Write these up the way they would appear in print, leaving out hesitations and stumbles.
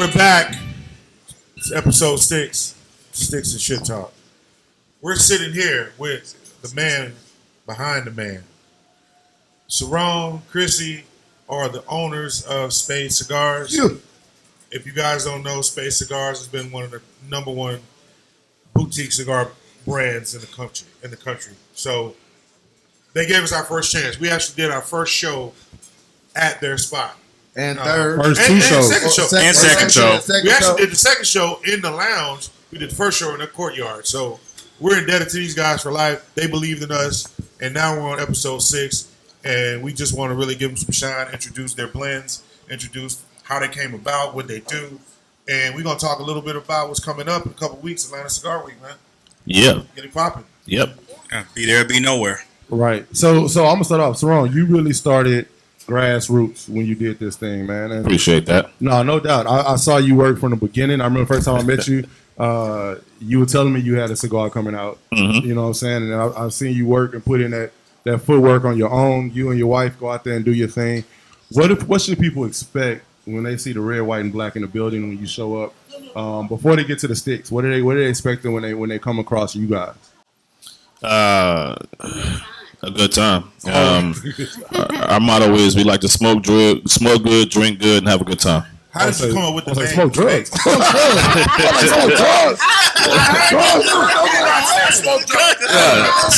We're back. It's episode 6, Sticks-N-ShiTalk. We're sitting here with the man behind the man. Cerrone Crissy are the owners of Spades Cigars. Yeah. If you guys don't know, Spades Cigars has been one of the number one boutique cigar brands in the country. So they gave us our first chance. We actually did our first show at their spot. And third. First two shows. Second show. We actually show. did the second show in the lounge. We did the first show in the courtyard. So we're indebted to these guys for life. They believed in us. And now we're on episode 6. And we just want to really give them some shine, introduce their blends, introduce how they came about, what they do. And we're going to talk a little bit about what's coming up in a couple weeks, Atlanta Cigar Week, man. Yeah. Get it popping. Yep. Be there, be nowhere. Right. So I'm gonna start off. Cerrone, you really started grassroots when you did this thing, man. And Appreciate that. no doubt. I saw you work from the beginning. I remember the first time I met you. You were telling me you had a cigar coming out. Mm-hmm. You know what I'm saying? And I've seen you work and put in that footwork on your own. You and your wife go out there and do your thing. What should people expect when they see the red, white, and black in the building when you show up? Before they get to the sticks, what are they expecting when they come across you guys? A good time. Our motto is we like to smoke good, drink good, and have a good time. How did you come up with the name? Smoke drugs.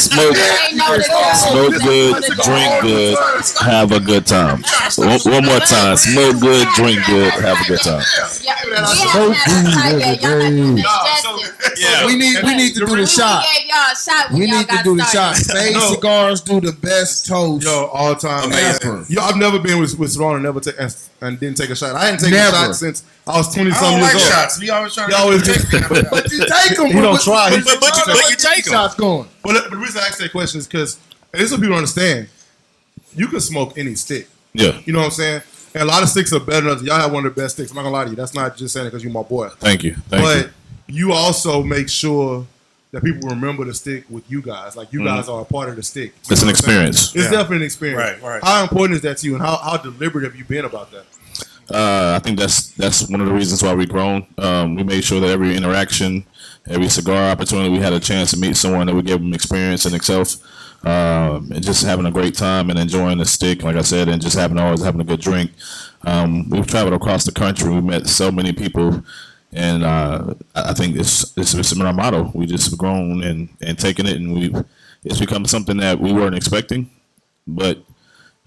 Smoke good, drink good, have a good time. So one more time. Smoke good, drink good, have a good time. We need to do the shot. We need to do the shot. Spades Cigars do the best toast. Yo, all time. Ever. Yo, I've never been with Cerrone and didn't take a shot. I hadn't taken a shot since I was 20-something years old. Shots. We always trying You always to take them. But you take them. He don't try. But you take them. Shots going. But the reason I ask that question is because, and this is what people don't understand, you can smoke any stick. Yeah. You know what I'm saying? And a lot of sticks are better than others. Y'all have one of the best sticks. I'm not going to lie to you. That's not just saying it because you're my boy. Thank you. But you also make sure that people remember the stick with you guys. Like, you guys are a part of the stick. It's an experience. It's definitely an experience. Right. How important is that to you, and how deliberate have you been about that? I think that's one of the reasons why we've grown. We made sure that every interaction, every cigar opportunity, we had a chance to meet someone that would give them experience in itself, and just having a great time and enjoying the stick, like I said, and just always having a good drink. We've traveled across the country. We met so many people, and I think it's been our motto. We just grown and taken it, and it's become something that we weren't expecting, but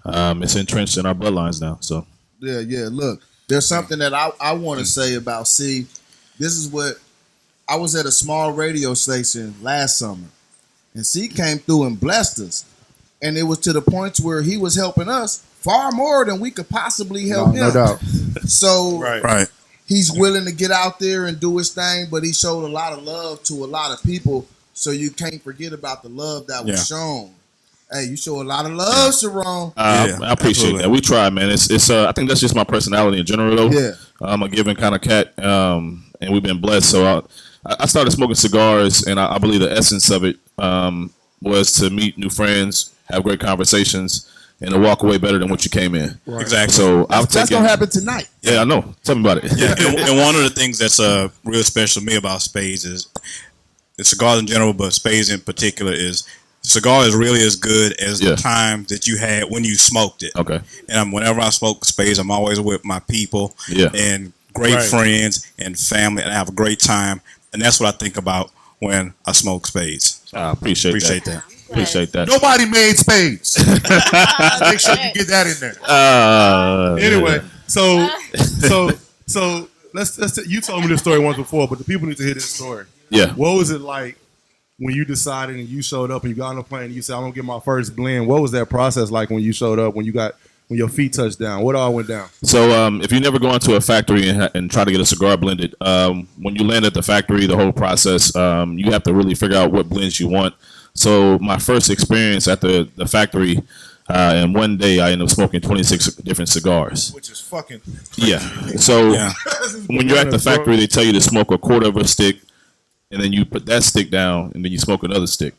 it's entrenched in our bloodlines now. So. Yeah. Look, there's something that I want to say about this is what I was at a small radio station last summer, and C came through and blessed us, and it was to the point where he was helping us far more than we could possibly help him. No doubt. So Right. he's willing to get out there and do his thing, but he showed a lot of love to a lot of people, so you can't forget about the love that was shown. Hey, you show a lot of love, Cerrone. I appreciate that. We try, man. It's I think that's just my personality in general, though. Yeah. I'm a giving kind of cat, and we've been blessed. So I started smoking cigars, and I believe the essence of it was to meet new friends, have great conversations, and to walk away better than what you came in. Right. Exactly. So That's gonna happen tonight. Yeah, I know. Tell me about it. Yeah, and one of the things that's real special to me about Spades is the cigars in general, but Spades in particular is. Cigar is really as good as the time that you had when you smoked it. Okay. And whenever I smoke Spades, I'm always with my people and great friends and family, and I have a great time. And that's what I think about when I smoke Spades. So I appreciate that. Appreciate that. Nobody made Spades. Make sure you get that in there. Anyway, so let's you told me this story once before, but the people need to hear this story. Yeah. What was it like when you decided and you showed up and you got on the plane and you said, I'm gonna get my first blend? What was that process like when you showed up, when your feet touched down? What all went down? So if you never go into a factory and try to get a cigar blended, when you land at the factory, the whole process, you have to really figure out what blends you want. So my first experience at the factory, and one day I ended up smoking 26 different cigars. Which is fucking crazy. Yeah. So when you're at the factory, they tell you to smoke a quarter of a stick, and then you put that stick down, and then you smoke another stick.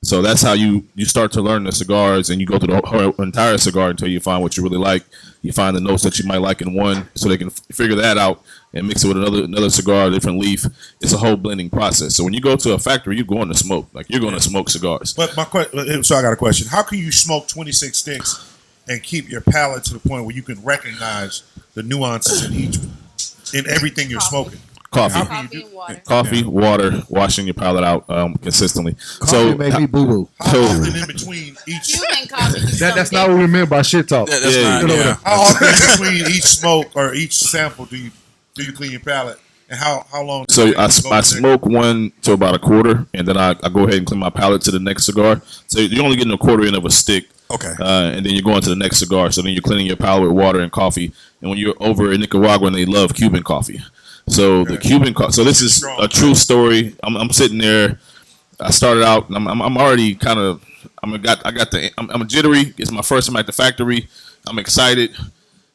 So that's how you start to learn the cigars, and you go through the whole entire cigar until you find what you really like. You find the notes that you might like in one, so they can figure that out, and mix it with another cigar, a different leaf. It's a whole blending process. So when you go to a factory, you're going to smoke. Like you're going to smoke cigars. But so I got a question. How can you smoke 26 sticks and keep your palate to the point where you can recognize the nuances in everything you're smoking? Coffee. How can you do? and water. Coffee, water, washing your palate out consistently. Coffee made me boo boo. How often in between each? Cuban coffee. is That's so not what we meant by shit talk. That's Yeah, not, yeah. How often in between each smoke or each sample do you clean your palate? And how long? So I I smoke one to about a quarter, and then I go ahead and clean my palate to the next cigar. So you're only getting a quarter end of a stick. Okay. And then you're going to the next cigar. So then you're cleaning your palate with water and coffee. And when you're over in Nicaragua, and they love Cuban coffee. So the Cuban coffee. So this is a true story. I'm sitting there. I started out. And I'm already kind of. I'm jittery. It's my first time at the factory. I'm excited.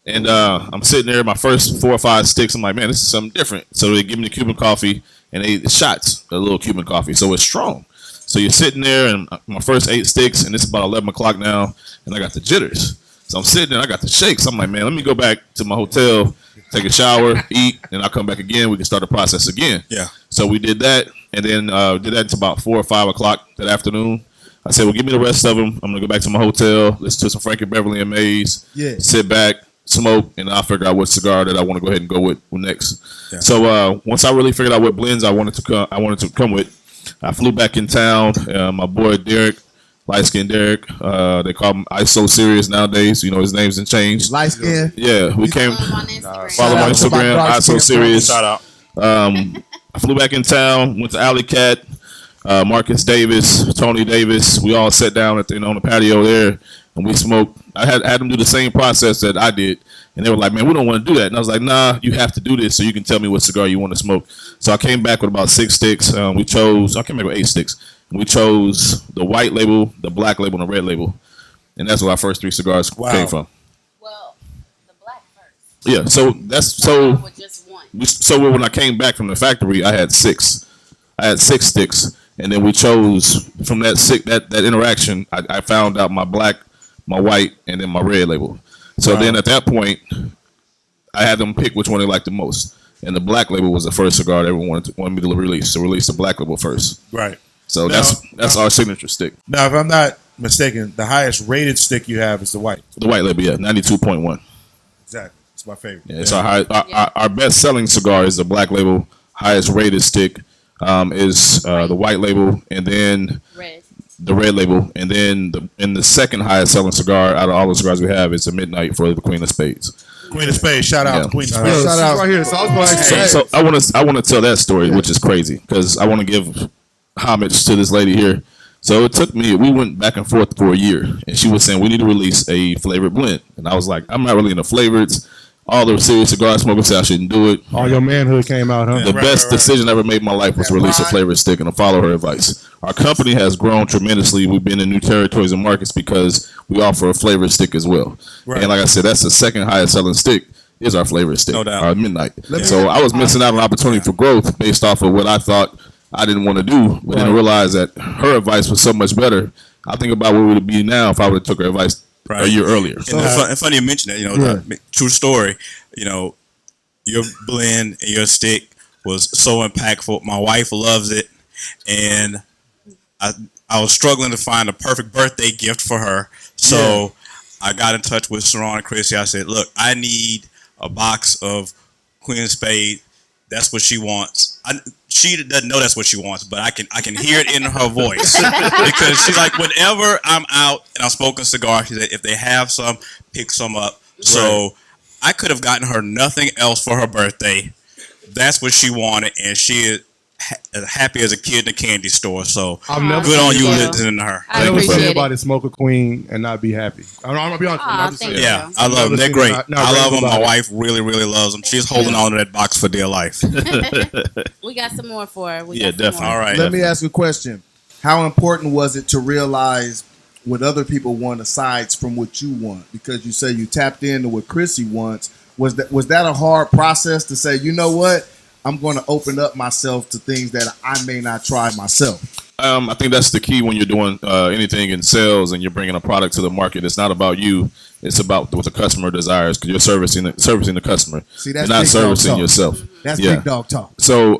And I'm sitting there, my first 4 or 5 sticks. I'm like, man, this is something different. So they give me the Cuban coffee, and shots, a little Cuban coffee. So it's strong. So you're sitting there, and my first 8 sticks, and it's about 11 o'clock now, and I got the jitters. So I'm sitting there, I got the shakes. I'm like, man, let me go back to my hotel, take a shower, eat, and I'll come back again. We can start the process again. Yeah. So we did that, and then did that until about 4 or 5 o'clock that afternoon. I said, well, give me the rest of them. I'm going to go back to my hotel, listen to some Frankie Beverly and Mays, sit back, smoke, and I'll figure out what cigar that I want to go ahead and go with next. Yeah. So once I really figured out what blends I wanted to come with, I flew back in town. My boy Derek, light skinned Derek, they call him ISO Serious nowadays. You know, his name's changed. Light skin. Yeah, we came. Follow him on Instagram. Follow him on Instagram, ISO Serious. Shout out. I flew back in town, went to Alley Cat, Marcus Davis, Tony Davis. We all sat down on the patio there, and we smoked. I had them do the same process that I did, and they were like, man, we don't want to do that. And I was like, nah, you have to do this so you can tell me what cigar you want to smoke. So I came back with about 6 sticks. I came back with 8 sticks. We chose the white label, the black label, and the red label. And that's where our first 3 cigars came from. Well, the black first. Yeah, so that's With just one. So when I came back from the factory, I had 6. I had 6 sticks, and then we chose from that interaction. I found out my black, my white, and then my red label. So then at that point, I had them pick which one they liked the most. And the black label was the first cigar they wanted me to release. So release the black label first. Right. So that's our signature stick. Now, if I'm not mistaken, the highest rated stick you have is the white. The white label, yeah, 92.1. Exactly. It's my favorite. Yeah, it's our best selling cigar is the black label. Highest rated stick is the white label, and then Red. the red label, and then the second highest selling cigar out of all the cigars we have is the Midnight for the Queen of Spades. Queen of Spades. Shout out to Queen of Yo, Spades. shout out right here. So I was going to say, So I want to tell that story, which is crazy, because I want to give homage to this lady here. So it took me, we went back and forth for a year, and she was saying we need to release a flavored blend, and I was like, I'm not really into flavors. All the serious cigar smokers say I shouldn't do it. all your manhood came out, huh? The best decision I ever made in my life was to release a flavored stick and to follow her advice. Our company has grown tremendously. We've been in new territories and markets because we offer a flavored stick as well. Right. And like I said, that's the second highest selling stick is our flavored stick, No doubt. our Midnight. So I was missing out on an opportunity for growth based off of what I thought I didn't want to do, but then I realized that her advice was so much better. I think about where we would be now if I would have took her advice a year earlier. And it's funny you mention that. You know, true story. You know, your blend and your stick was so impactful. My wife loves it, and I was struggling to find a perfect birthday gift for her. So I got in touch with Cerrone Crissy. I said, "Look, I need a box of Queen of Spades. That's what she wants." She doesn't know that's what she wants, but I can hear it in her voice because she's like, whenever I'm out and I'm smoking cigars, she said, if they have some, pick some up. So I could have gotten her nothing else for her birthday. That's what she wanted, and she is as happy as a kid in a candy store. So I've never good on you you. listening to her. I I never appreciate seen it. anybody smoke a Queen and not be happy. I'm gonna be honest. Aw, with you. thank I'm you. Yeah, I love them. Never They're seen great. them. I love them. About My it. wife really, really loves them. She's holding on to that box for dear life. We got some more for her. Yeah, definitely. All right. Let me ask you a question. How important was it to realize what other people want aside from what you want? Because you say you tapped into what Crissy wants. Was that a hard process to say, you know what? I'm going to open up myself to things that I may not try myself? I think that's the key when you're doing anything in sales and you're bringing a product to the market. It's not about you. It's about what the customer desires because you're servicing the customer. See, that's you're not big dog servicing talk. yourself. That's Yeah. big dog talk. So,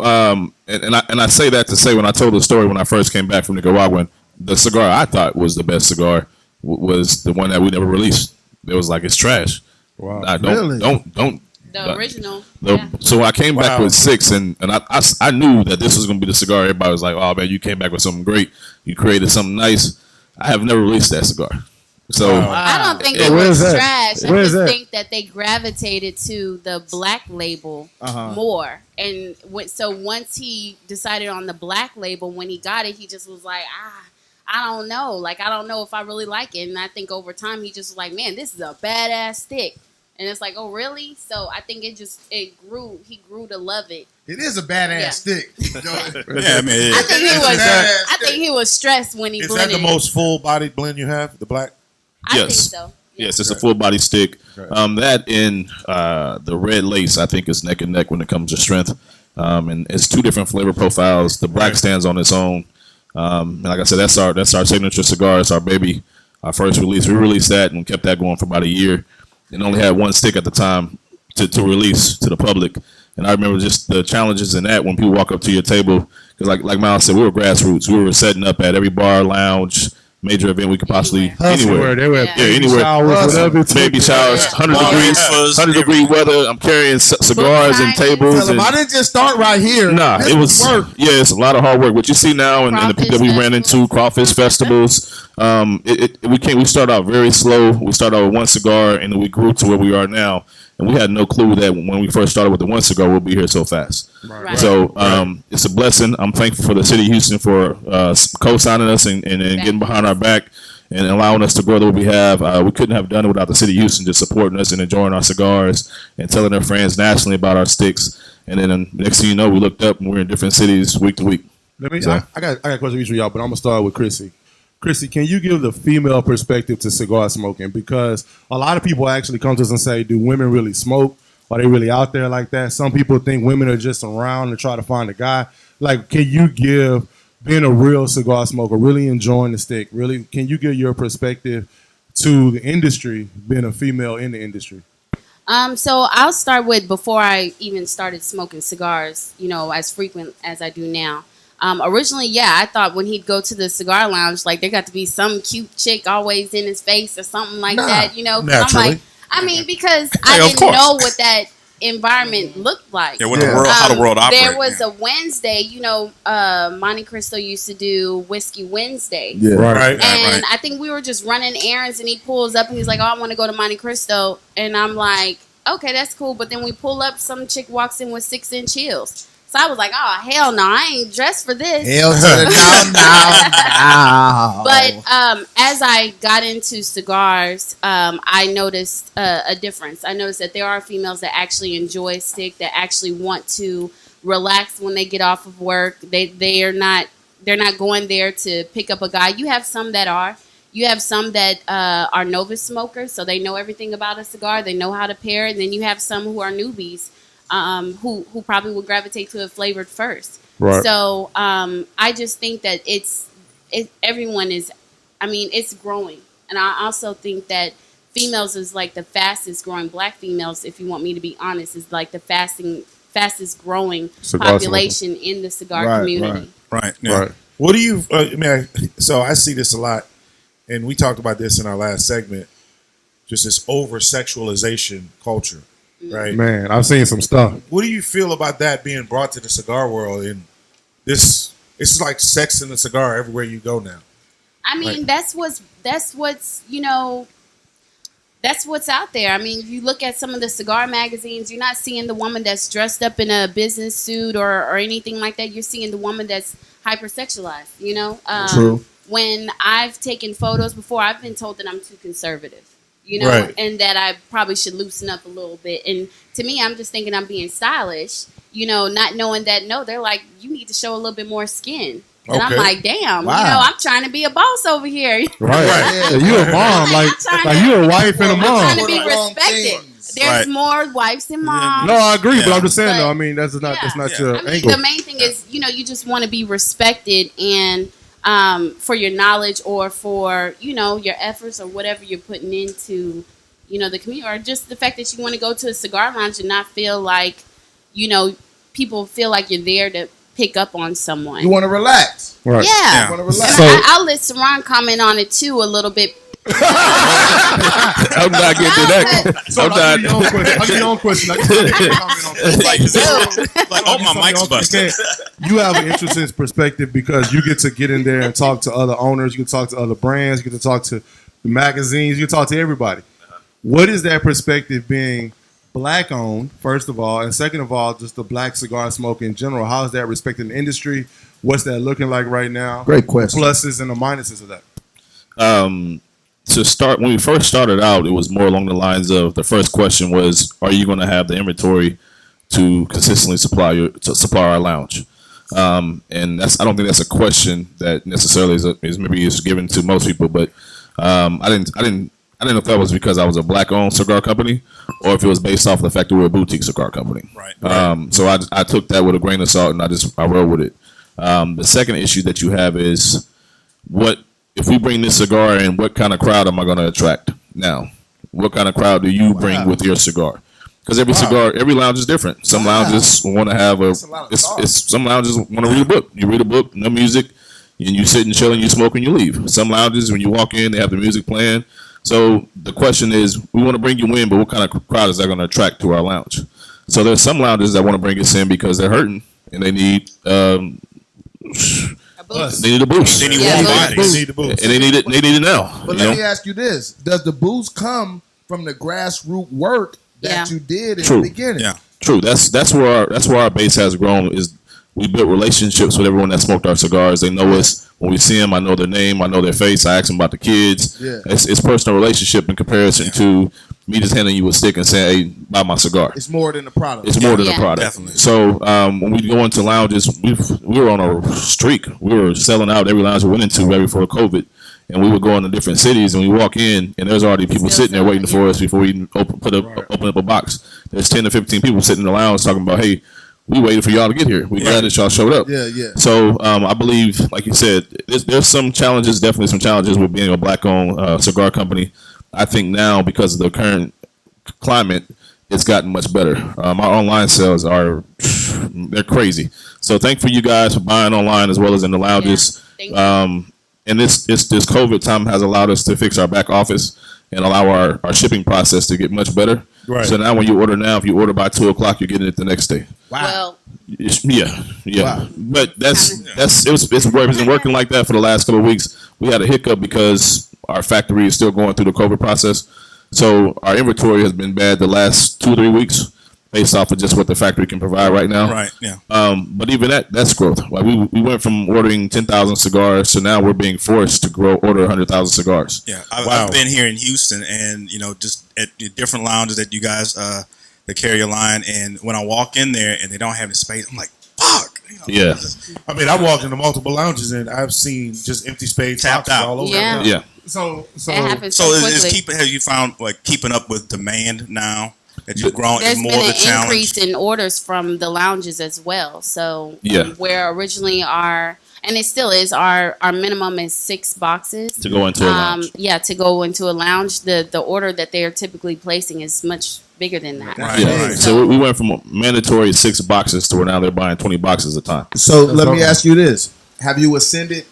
and I say that to say when I told the story when I first came back from Nicaragua, the cigar I thought was the best cigar was the one that we never released. It was like it's trash. Wow. Don't. The original. So when I came back Wow. with 6, and I knew that this was going to be the cigar. Everybody was like, "Oh man, you came back with something great. You created something nice." I have never released that cigar. So Wow. I don't think Yeah, it where was is that? trash. Where I is just that? think that they gravitated to the black label more. And so once he decided on the black label, when he got it, he just was like, I don't know. Like, I don't know if I really like it. And I think over time, he just was like, man, this is a badass stick. And it's like, oh, really? So I think it grew. He grew to love it. It is a badass Yeah. stick. Yeah, I mean, I think he It's was. badass I think he was stressed when he Is that blended. the most full-bodied blend you have? The black? I think Yes. so. Yeah. yes, it's a full body stick. That in the red lace, I think is neck and neck when it comes to strength. And it's 2 different flavor profiles. The black stands on its own. And like I said, that's our signature cigar. It's our baby. Our first release. We released that and kept that going for about a year. And only had 1 stick at the time to release to the public. And I remember just the challenges in that when people walk up to your table. Because like Miles said, we were grassroots. We were setting up at every bar, lounge, major event we could possibly anywhere. They were Yeah. Anywhere. showers, whatever. Baby showers, Yeah. 100 degrees, Bars, 100-degree weather. I'm carrying cigars and signings. tables. Tell him And, I didn't just start right here. nah, This it was work. yeah, it's a lot of hard work. What you see now and the people that we ran into, crawfish festivals. We started out very slow. We started out with 1 cigar, and then we grew to where we are now. And we had no clue that when we first started with the 1 cigar, we'll be here so fast. Right. So it's a blessing. I'm thankful for the city of Houston for co-signing us and getting behind our back and allowing us to grow the way we have. We couldn't have done it without the city of Houston just supporting us and enjoying our cigars and telling their friends nationally about our sticks. And then next thing you know, we looked up and we're in different cities week to week. Let me. So- I got a question for y'all, but I'm gonna start with Crissy. Crissy, can you give the female perspective to cigar smoking? Because a lot of people actually come to us and say, "Do women really smoke? Are they really out there like that?" Some people think women are just around and try to find a guy. Like, can you give being a real cigar smoker, really enjoying the stick? Really, can you give your perspective to the industry, being a female in the industry? So I'll start with before I even started smoking cigars, as frequent as I do now. Originally, yeah, I thought when he'd go to the cigar lounge, like there got to be some cute chick always in his face or something like that, 'cause I'm naturally. like, because Yeah, I of didn't course. know what that environment looked like. yeah, what the world, how the world operates. There was a Wednesday, Monte Cristo used to do Whiskey Wednesday. Yeah. Right. And I think we were just running errands, and he pulls up and he's like, "Oh, I want to go to Monte Cristo," and I'm like, "Okay, that's cool." But then we pull up, some chick walks in with 6-inch heels. So I was like, "Oh hell no, I ain't dressed for this." Hell to the no. But as I got into cigars, I noticed a difference. I noticed that there are females that actually enjoy stick, that actually want to relax when they get off of work. They're not going there to pick up a guy. You have some that are. You have some that are novice smokers, so they know everything about a cigar. They know how to pair it. And then you have some who are newbies, who probably would gravitate to it flavored first. Right. So I just think that everyone is, it's growing. And I also think that females is like the fastest growing, black females, if you want me to be honest, is like the fastest growing Cigar population in the cigar community. Right. Yeah. Right. What do you? So I see this a lot, and we talked about this in our last segment. Just this over sexualization culture, right? Man, I've seen some stuff. What do you feel about that being brought to the cigar world? And this, it's like sex in the cigar everywhere you go now. I mean, that's what's that's what's out there. I mean, if you look at some of the cigar magazines, you're not seeing the woman that's dressed up in a business suit or anything like that. You're seeing the woman that's hypersexualized, True. When I've taken photos before, I've been told that I'm too conservative, Right. and that I probably should loosen up a little bit. And to me, I'm just thinking I'm being stylish, not knowing that, no, they're like, you need to show a little bit more skin. And I'm Okay. like, damn, Wow. I'm trying to be a boss over here. Right. Yeah. You a mom, I'm like trying to- you a wife and a I'm trying to mom. be For the wrong respected. things. There's Right. more wives than moms. No, I agree, but Yeah. I'm just saying But- though. I mean, that's not Yeah. your I mean, angle. the main thing is, you just want to be respected, and for your knowledge or for, your efforts or whatever you're putting into, the community, or just the fact that you want to go to a cigar lounge and not feel like, people feel like you're there to pick up on someone. You want to relax. Right. Yeah. You want to relax. And I'll let Cerrone comment on it too a little bit. I'm not getting to that. So I'll give you your own question. I just want to comment on that. Like, oh, my mic's busted. You have an interesting perspective because you get in there and talk to other owners. You can talk to other brands. You get to talk to the magazines. You can talk to everybody. What is that perspective being black owned, first of all, and second of all, just the black cigar smoke in general? How is that respecting the industry? What's that looking like right now? Great question. Pluses and the minuses of that. To start, when we first started out, it was more along the lines of the first question was, "Are you going to have the inventory to consistently supply our lounge?" And I don't think that's a question that necessarily is given to most people. But I didn't know if that was because I was a black-owned cigar company, or if it was based off the fact that we were a boutique cigar company. Right. So I took that with a grain of salt, and I rolled with it. The second issue that you have is if we bring this cigar in, what kind of crowd am I going to attract? Now, what kind of crowd do you bring with your cigar? Because every lounge is different. Some lounges want to have some lounges want to read a book. You read a book, no music, and you sit and chill and you smoke and you leave. Some lounges, when you walk in, they have the music playing. So the question is, we want to bring you in, but what kind of crowd is that going to attract to our lounge? So there's some lounges that want to bring us in because they're hurting and they need They need a boost. They need the boost. And they need it now. But let me ask you this: does the boost come from the grassroots work that you did in the beginning? Yeah. True. That's where our base has grown. Is we built relationships with everyone that smoked our cigars. They know us. When we see them, I know their name, I know their face. I ask them about the kids. Yeah. It's personal relationship in comparison to me just handing you a stick and saying, "Hey, buy my cigar." It's more than the product. It's more than a product. Definitely. So when we go into lounges, we were on a streak. We were selling out every lounge we went into right before COVID. And we would go into different cities, and we walk in, and there's already people sitting there waiting for us before we even open up a box. There's 10 to 15 people sitting in the lounge talking about, "Hey, we waited for y'all to get here. We glad that y'all showed up." Yeah, yeah. So I believe, like you said, there's some challenges, definitely some challenges with being a black-owned cigar company. I think now, because of the current climate, it's gotten much better. Our online sales they're crazy. So thankful you guys for buying online as well as in the lounges. And this COVID time has allowed us to fix our back office and allow our shipping process to get much better. Right. So now when you order now, if you order by 2:00, you're getting it the next day. Wow. Yeah. Wow. But it's been working like that for the last couple of weeks. We had a hiccup because our factory is still going through the COVID process. So our inventory has been bad the last 2 or 3 weeks, based off of just what the factory can provide right now. Right. Yeah. But even that's growth. Like we went from ordering 10,000 cigars to now we're being forced to order 100,000 cigars. Yeah. I've been here in Houston, and just at the different lounges that you guys that carry your line, and when I walk in there and they don't have the space, I'm like, fuck. Yeah. I mean, I walked into multiple lounges and I've seen just empty spades Tapped boxes out. all over. Yeah. Yeah. So It happens So quickly. have you found like keeping up with demand now that you've grown There's is more been the an challenge? increase in orders from the lounges as well. So where originally and it still is, our minimum is 6 boxes To go into a lounge. to go into a lounge. The order that they're typically placing is much bigger than that. Right. Yeah. Right. So we went from a mandatory 6 boxes to where now they're buying 20 boxes a time. So let me ask you this: have you ascended?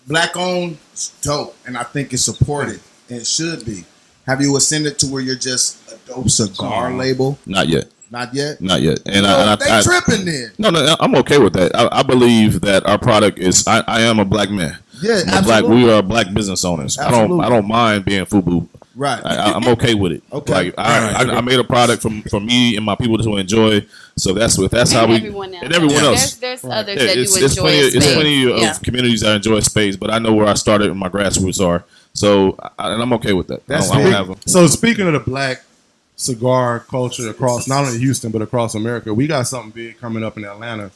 Black-owned, dope, and I think it's supported, and it should be. Have you ascended to where you're just a dope cigar label? Not yet. Not yet. Not yet. And They tripping then. No, I'm okay with that. I believe that our product is. I am a black man. Yeah, I'm a black. We are black business owners. Absolutely. I don't mind being FUBU. Right. I'm okay with it. Okay. Like I made a product for me and my people to enjoy. So that's how And we everyone else. and everyone else. There's others Yeah, that it's do enjoy plenty Spades. of communities that enjoy Spades, but I know where I started and my grassroots are. So and I'm okay with that. I don't have them. So speaking of the black cigar culture across not only Houston but across America, we got something big coming up in Atlanta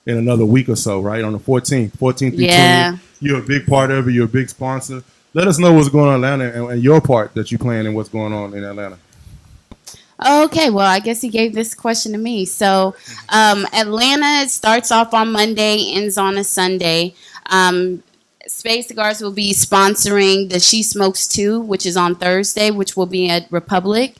in another week or so, right? On the 14th through 20th. You're a big part of it. You're a big sponsor. Let us know what's going on in Atlanta and your part that you playing and what's going on in Atlanta. Okay, well, I guess he gave this question to me. So, Atlanta starts off on Monday, ends on a Sunday. Spades Cigars will be sponsoring the She Smokes 2, which is on Thursday, which will be at Republic.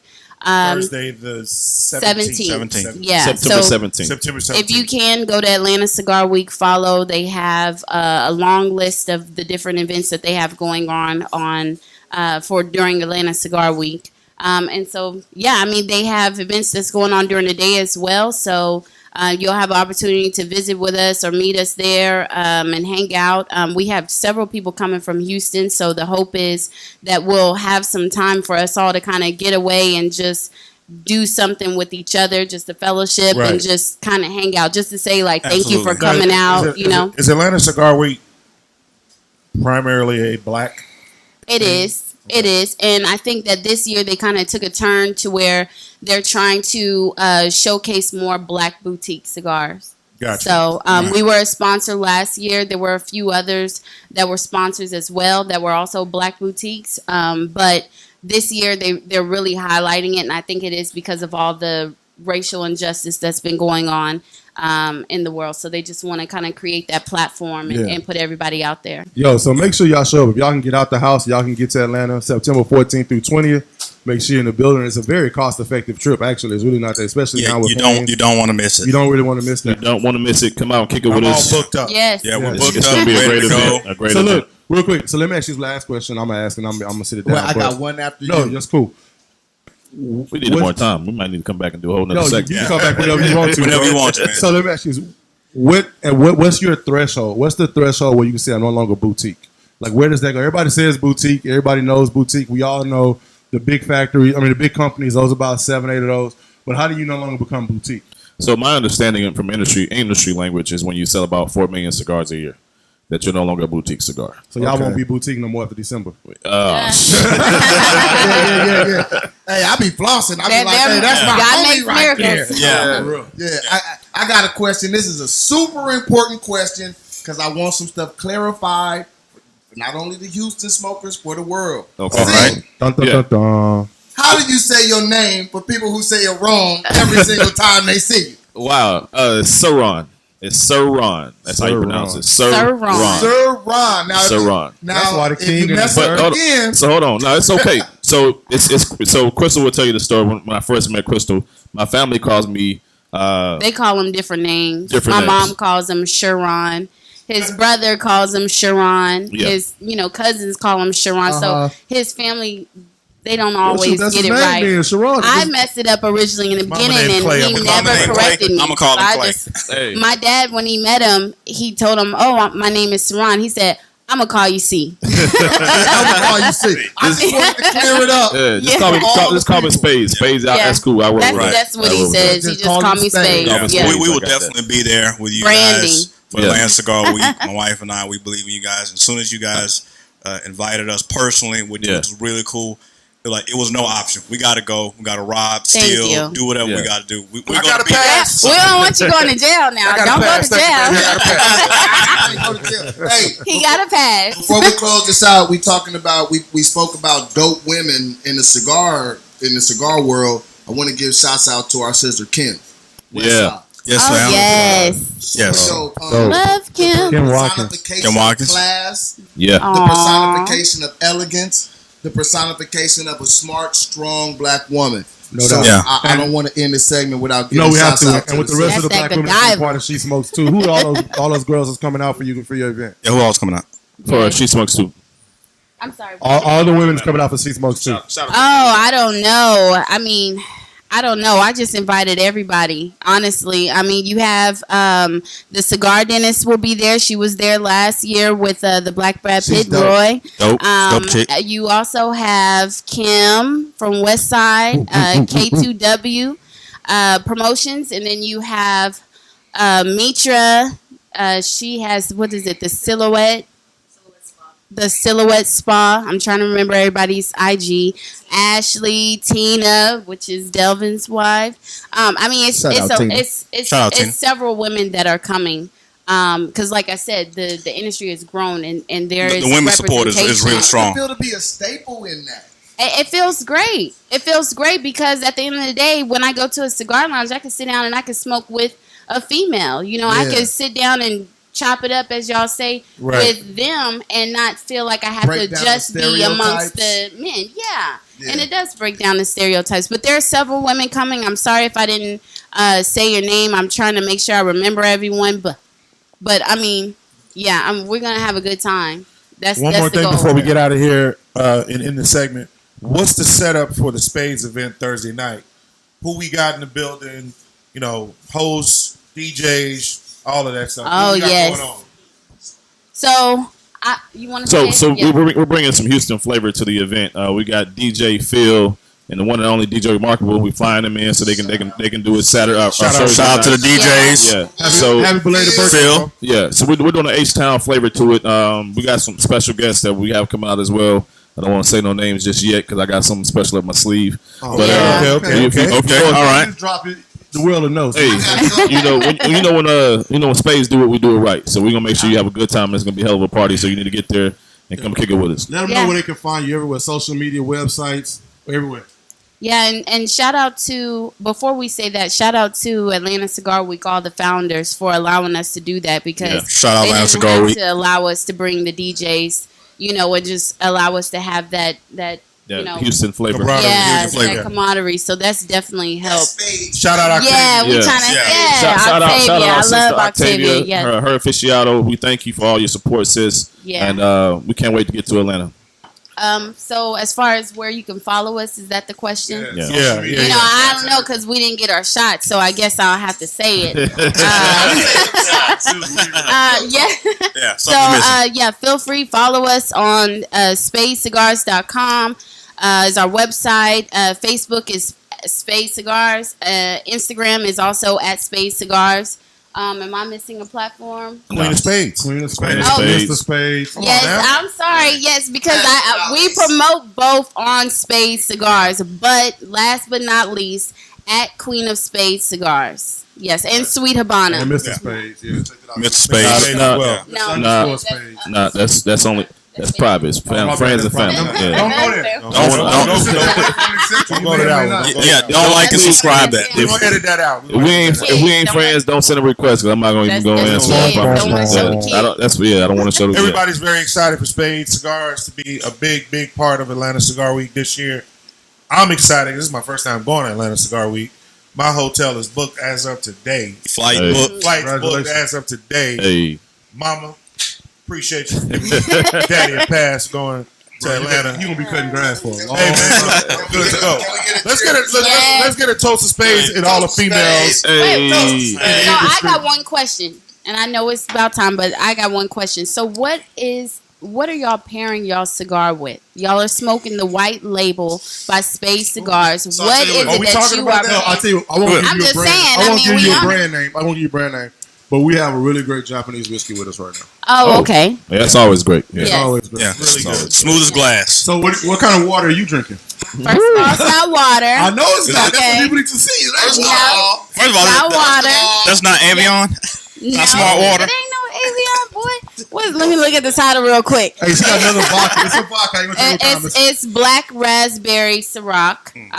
Thursday the 17th. 17th. Yeah. September So 17th. September 17th. if you can go to Atlanta Cigar Week, follow. They have a long list of the different events that they have going on for during Atlanta Cigar Week. And so, yeah, I mean, they have events that's going on during the day as well. So you'll have an opportunity to visit with us or meet us there and hang out. We have several people coming from Houston. So the hope is that we'll have some time for us all to kind of get away and just do something with each other, just a fellowship Right. and just kind of hang out, just to say, like, thank you for Absolutely. coming out, you know. Is Atlanta Cigar Week primarily a black? It is. It is. And I think that this year they kind of took a turn to where they're trying to showcase more black boutique cigars. Gotcha. So we were a sponsor last year. There were a few others that were sponsors as well that were also black boutiques. But this year they're really highlighting it. And I think it is because of all the racial injustice that's been going on in the world. So they just want to kind of create that platform and put everybody out there. Yo, so make sure y'all show up. If y'all can get out the house, y'all can get to Atlanta September 14th through 20th. Make sure you're in the building. It's a very cost-effective trip, actually. It's really not that, especially Yeah, now with you planes. don't want to miss it. You don't really want to miss You that. don't want to miss it. Come out and kick it with I'm all us. booked up. Yes. Yeah, we're It's- booked It's up, going to be a ready great to go. event. A great So event. look, real quick. So let me ask you this last question. I'm going to ask, and I'm going to sit it down. Well, I got but- one after No, you. that's cool. We need more time. We might need to come back and do a whole nother No, you segment. can come back whenever you want to. Whenever bro. you want to, man. So let me ask you this. What's your threshold? What's the threshold where you can say I'm no longer boutique? Like, where does that go? Everybody says boutique. Everybody knows boutique. We all know the big factories. I mean, the big companies. Those about 7, 8 of those. But how do you no longer become boutique? So my understanding from industry language is when you sell about 4 million cigars a year, that you're no longer a boutique cigar. So y'all Okay. won't be boutique no more after December. Yeah. Hey, I be flossing. I be like, hey, that's my God homie makes right there. miracles. Yeah. Yeah, I got a question. This is a super important question because I want some stuff clarified for not only the Houston smokers, for the world. Okay. See, Right. Dun, dun, Yeah. dun, dun. how do you say your name for people who say it wrong every single time they see you? Wow. Cerrone. It's Cerrone. That's how you pronounce it. Cerrone. Sir Ron. Now, Cerrone. now That's why the if king you and mess the up sir- again, So hold on. No, it's okay. So so Crystal will tell you the story. When I first met Crystal, my family calls me They call him different names. Different My names. mom calls him Sharon. His brother calls him Sharon. Yeah. His cousins call him Sharon. Uh-huh. So his family, they don't Well, shoot, always that's get his it name right. then, Sharon. I messed it up originally in the Mama beginning, named and Clay. he I'ma call never him Clay. corrected me. I'ma call him So I Clay. just- Hey. my dad, when he met him, he told him, "Oh, my name is Sharon." He said, "I'm gonna call you C." that's all you see. I just wanted to clear it up. Yeah, just Yeah. call me, All just the call me people. Spades. Spades out. Yeah. That's cool. I work That's, with it. that's what I he work with it. says. He Just just call call him me Spades. Spades. Yeah, Yeah. We will I got that. definitely be there with you Branding. guys for Yeah. Atlanta Cigar Week. My wife and I, we believe in you guys. As soon as you guys invited us personally, which was really cool. Like, it was no option. We got to go. We got to rob, Thank steal, you. do whatever Yeah. we got to do. We're I going got to a be there. pass. We don't want you going to jail now. I got a Don't go pass. to Thank you. jail. I go to jail. Hey, He got a pass. before we close this out, we spoke about dope women in the cigar world. I want to give shouts out to our sister Kim. Yeah. Yes, Oh ma'am. yes. Yes. So, Love Kim. Kim Watkins. personification Kim Watkins. of class, Yeah. the Aw. personification of elegance, the personification of a smart, strong black woman. No So doubt. Yeah. I don't want to end the segment without giving No, we have shouts to. out to And with the the rest of the That's black that women that's Godiva. part of She Smokes too. Who are all those girls that's coming out for your event? Yeah, who else coming out? For She Smokes Too. I'm sorry. All the women's coming out for She Smokes too. Oh, I don't know. I mean, I don't know. I just invited everybody, honestly. I mean, you have the cigar dentist will be there. She was there last year with the Black Brad She's Pitt, dope. Roy. Dope chick. You also have Kim from West Side, K2W Promotions. And then you have Mitra. She has, what is it, the Silhouette? The Silhouette Spa. I'm trying to remember everybody's IG. Ashley, Tina, which is Delvin's wife. I mean, Shout out, Tina. Shout out, Tina. it's several women that are coming. Because, like I said, the industry has grown, and there is The women's support is representation. really I strong. feel to be a staple in that. It feels great. It feels great because at the end of the day, when I go to a cigar lounge, I can sit down and I can smoke with a female. You know, I Yeah. can sit down and chop it up, as y'all say, Right. with them and not feel like I have Break to down just the be amongst stereotypes. the men. Yeah. Yeah. And it does break down the stereotypes. But there are several women coming. I'm sorry if I didn't say your name. I'm trying to make sure I remember everyone. But I mean, yeah, we're going to have a good time. That's One that's more the thing goal. before we get out of here in the segment. What's the setup for the Spades event Thursday night? Who we got in the building? You know, hosts, DJs, all of that stuff. Oh, What we got yes. going on? So, you want to So Yeah. we're bringing some Houston flavor to the event. We got DJ Phil and the one and only DJ Remarkable. We flying them in so they can do it Saturday. Shout Shout out to the DJs. Yeah. So Happy belated birthday, Phil. bro. yeah. So we're doing an H-Town flavor to it. We got some special guests that we have come out as well. I don't want to say no names just yet because I got something special up my sleeve. Oh, But, Yeah. Okay. Okay, all right. Just drop it. The world will know. Hey, when Spades do it, we do it right. So we're gonna make sure you have a good time. It's gonna be a hell of a party. So you need to get there and come kick it with us. Let them Yeah. know where they can find you everywhere. Social media, websites, everywhere. Yeah, and shout out to, before we say that, shout out to Atlanta Cigar Week, all the founders, for allowing us to do that, because Yeah. Shout out they Atlanta didn't Cigar have Week. to allow us to bring the DJs, and just allow us to have that Yeah, Houston flavor. Camaraderie. yeah, Houston flavor. that camaraderie. So that's definitely helped. Shout out Octavia. Yeah, we Yeah. trying to, Yeah. Shout out Octavia. our I sister love Octavia. Yeah, her aficionado. We thank you for all your support, sis. yeah. And we can't wait to get to Atlanta. So as far as where you can follow us, is that the question? Yeah. Yeah. You know, I don't know, because we didn't get our shot, so I guess I'll have to say it. Yeah. Yeah, So, something missing. feel free, follow us on spadescigars.com is our website. Facebook is Spades Cigars. Instagram is also at Spades Cigars. Am I missing a platform? Queen of Spades. Queen of Spades. Oh. Mr. Spades. Yes, now. I'm sorry. Yes, because we promote both on Spades Cigars, but last but not least, at Queen of Spades Cigars. Yes, and Sweet Habana. And Mr. Spades. Yeah, check it out. Mr. Spades. Nah, Yeah. No, Nah. Underscore Spades. Nah, that's only that's private. It's friends and family. Yeah. Don't go there. Don't go to that one. Yeah, don't like and subscribe that. We're gonna edit that out. If we ain't friends, don't send a request because I'm not gonna even go That's answer. it. Don't wanna show the kid. I don't want to show the kid. Everybody's very excited for Spades Cigars to be a big part of Atlanta Cigar Week this year. I'm excited. This is my first time going to Atlanta Cigar Week. My hotel is booked as of today. Flight Hey. book. Flights booked Congratulations. as of today. Hey, Mama, appreciate you. Daddy a pass going to Atlanta. You gonna be cutting grass for a long Hey man, time. I'm good to go. Let's get a toast of Spades and all the females. hey. So I got one question, and I know it's about time, but I got one question. So what are y'all pairing y'all cigar with? Y'all are smoking the white label by Spades Cigars. So What I'll is tell you what, it are we that talking you about are that? No, I'll tell you. I won't Good. give I'm you a just brand. saying, I I won't mean, give we you a on it. brand name. I won't give you a brand name. But we have a really great Japanese whiskey with us right now. Oh, okay. Yeah, that's always great. Yeah. It's Yes. always great. Yeah, Really good. smooth as glass. So what kind of water are you drinking? First of all, it's not water. I know it's not. That's Okay. what people need to see. That's No. all. First of all, Not water. that's not Avion. No, smart water. It ain't no Avion, boy. Let me look at the title real quick. Hey, she got another vodka. It's a vodka. I ain't gonna take no time. It's black raspberry Ciroc. And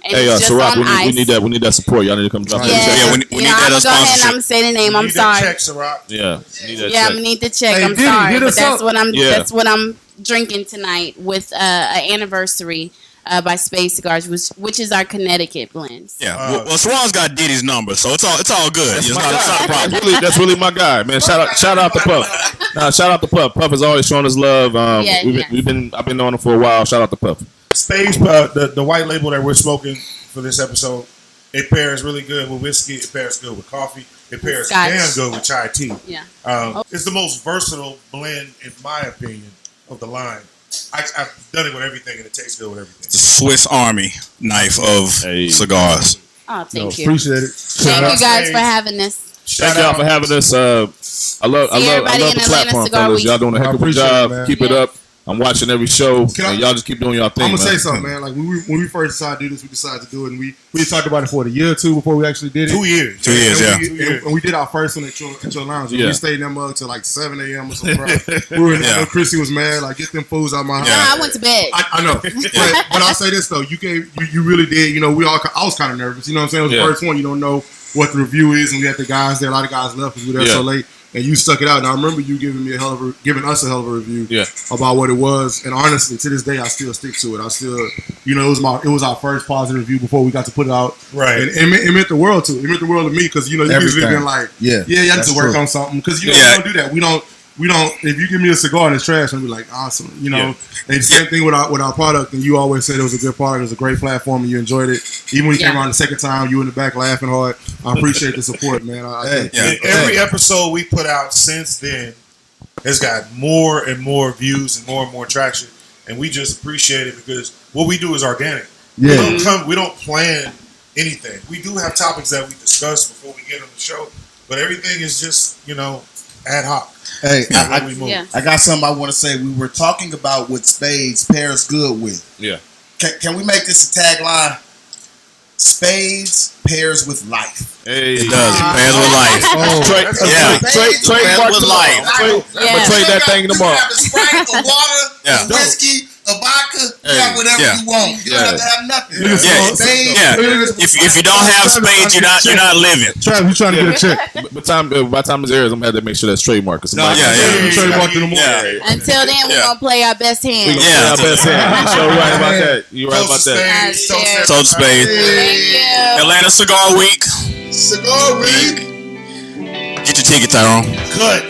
Hey, it's just Ciroc, on ice. we need that support. Y'all need to come drop Yeah, that check. Yeah, we need you know, that I'm as gonna go ahead and sponsorship. I'm gonna say the name. I'm Need that sorry. check, Ciroc. Yeah, need that Yeah, check. I need the check. Hey, I'm Diddy, sorry, hit but us that's up. what I'm. Yeah. That's what I'm drinking tonight with an anniversary by Spades Cigars, which is our Connecticut blends. Yeah, well, Swan's got Diddy's number, so it's all good. It's not a problem. That's really my guy, man. Shout out to Puff. Nah, shout out to Puff. Puff has always shown us love. Yeah, I've been knowing him for a while. Shout out to Puff. Spades, the white label that we're smoking for this episode, it pairs really good with whiskey. It pairs good with coffee. It pairs Scotch. damn good with chai tea. Yeah. It's the most versatile blend, in my opinion, of the line. I've done it with everything, and it tastes good with everything. The Swiss Army knife of Hey. cigars. Oh, thank you. Appreciate it. Thank you guys for having us. Thank y'all for having us. I love everybody in the Atlanta platform, Cigar fellas. Week. Y'all doing a heck of a appreciate it, job. man. Keep it Yeah. up. I'm watching every show, Can I- and y'all just keep doing y'all thing. I'm gonna man. say something, man. Like when we first decided to do this, we decided to do it, and we talked about it for a year or two before we actually did it. 2 years. 2 years, yeah. And we did our first one at your lounge. Yeah. We stayed in that mug till like 7 a.m. or something. We were in there. Yeah. Chrissy was mad. Like, get them fools out of my house. Yeah. I went to bed. I know, but I'll say this though: you really did. You know, I was kind of nervous. You know what I'm saying? It was Yeah. the first one. You don't know what the review is, and we had the guys there. A lot of guys left because we were there Yeah. so late. and you stuck it out. And I remember you giving us a hell of a review Yeah. about what it was. And honestly, to this day, I still stick to it. I still, it was our first positive review before we got to put it out. Right. And it meant the world to it. It meant the world to me because you usually Everything. been like, Yeah, you have that's to work true. on something because we Yeah. don't do that. We don't. If you give me a cigar and it's trash, I'll be like, awesome. Yeah. And same thing with our product. And you always said it was a good product. It was a great platform, and you enjoyed it. Even when you came Yeah. around the second time, you in the back laughing hard. I appreciate the support, man. I think- Yeah. And every episode we put out since then has got more and more views and more traction, and we just appreciate it because what we do is organic. Yeah. We don't plan anything. We do have topics that we discuss before we get on the show, but everything is just ad hoc. Hey, That's we move. Yeah. I got something I want to say. We were talking about what Spades pairs good with. Yeah. Can we make this a tagline? Spades pairs with life. Hey, It does. Pairs with life. Trade, Yeah. trade Pairs mark with tomorrow. life. Yeah. Trade that thing tomorrow. You can have a Sprite, a water, Yeah. a whiskey, a vodka. You Hey, have whatever yeah. you want. You don't Yeah. have to have nothing. Yeah. Spades Yeah. pairs with If you don't have spades, you're not living. Trav, you trying to get a check? By the time this airs, I'm gonna have to make sure that's trademark. Yeah, yeah. You trademarked in the morning. Yeah. Until then, we're Yeah. gonna play our best hand. We gonna Yeah. play our best hand. You sure right about that. You right about Toast to that. Spades, Yeah. toast to Toast to Spades. Thank you. Atlanta Cigar Week. Cigar week. Get your ticket, Tyrone. Cut.